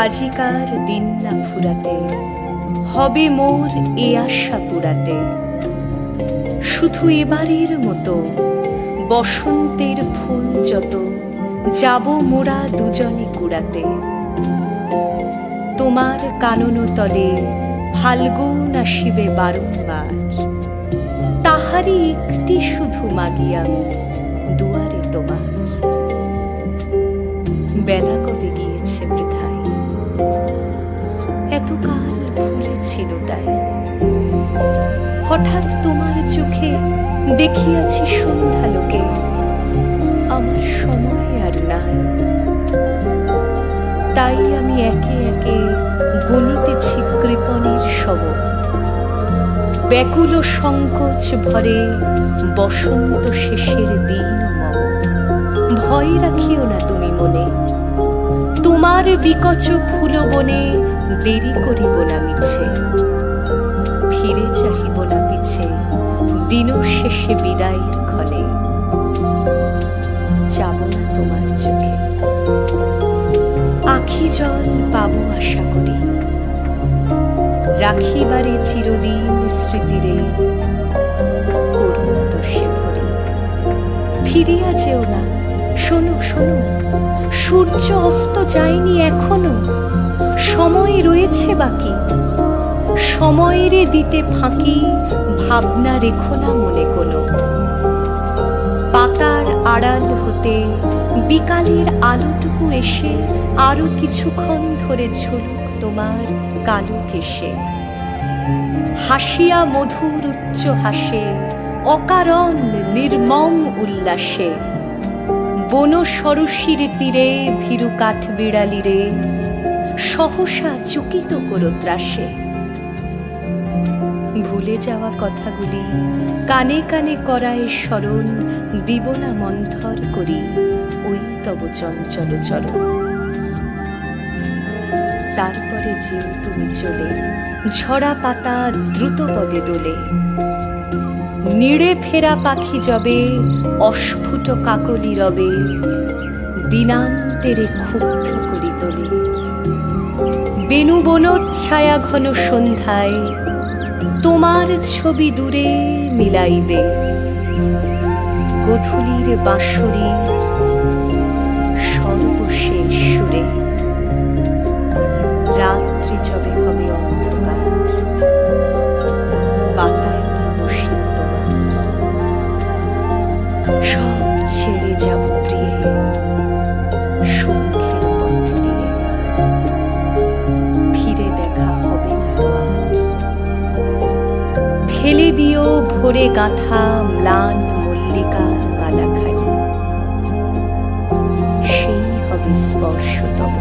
আজিকার দিন না ফুরাতে, হবে মোর এ আশা পুরাতে। শুধু এবারের মতো বসন্তের ফুল যত যাব মোরা দুজনে কুড়াতে। তোমার কানন তলে ফাল্গুন আসিবে বারংবার, তাহারই একটি শুধু মাগি আমি দুয়ারে তোমার। বেলা কবে গিয়েছে বৃথায়, এতকাল ভুলেছিল তাই। হঠাৎ তোমার চোখে দেখিয়াছি সন্ধ্যালোকে, আমার সময় আর নাই। তাই আমি একে একে গণিতেছি কৃপণের শব, ব্যাকুল সংকোচ ভরে বসন্ত শেষের দিন মম। ভয় রাখিও না তুমি মনে, তোমার বিকচ ফুল বনে দেরি করিব না মিছে। ফিরে চাহিব না পিছে দিন শেষে বিদায়ের ক্ষণে, যাব না তোমার চোখে। আখি জল পাবো আশা করি, রাখিবারে চিরদিন স্মৃতিরে করুণা রসে ভরি। ফিরিয়া যেও না, শোনো শোনো, সূর্য অস্ত যায়নি এখনো, সময় রয়েছে বাকি। সময়েরে দিতে ফাঁকি ভাবনা রেখো না মনে কোনো। পাতার আড়াল হতে বিকালের আলোটুকু এসে আরো কিছুক্ষণ ধরে ঝুলুক তোমার কালো কেশে। হাসিয়া মধুর উচ্চ হাসে অকারণ নির্মম উল্লাসে, বন সরসীর তীরে ভীরু কাঠ বিড়ালিরে সহসা চকিত করো ত্রাসে। ভুলে যাওয়া কথাগুলি কানে কানে করায় স্মরণ, দিব না মন্থর করি ওই তব চঞ্চল চরণ। তারপরে যেও তুমি চলে, ঝরা পাতা দ্রুত পদে দোলে। নিড়ে ফেরা পাখি যবে অস্ফুট কাকলি রবে, দিনান্তেরে ক্ষুব্ধ করি তোলে। বেনু বনচ্ছায়া ঘন সন্ধ্যায় তোমার ছবি দূরে মিলাইবে। গোধূলির বাঁশরীর সর্বশেষ সুরে, রাত্রি যবে হবে অন্ধকার, বাতায়নে বসে তোমার। সব ছেড়ে যাব প্রিয়ে সুখের পথ দিয়ে, ফিরে দেখা হবে না তোমার। ফেলে দিও ভোরে গাঁথা ম্লান মল্লিকার মালাখানি, সেই হবে স্পর্শ তব।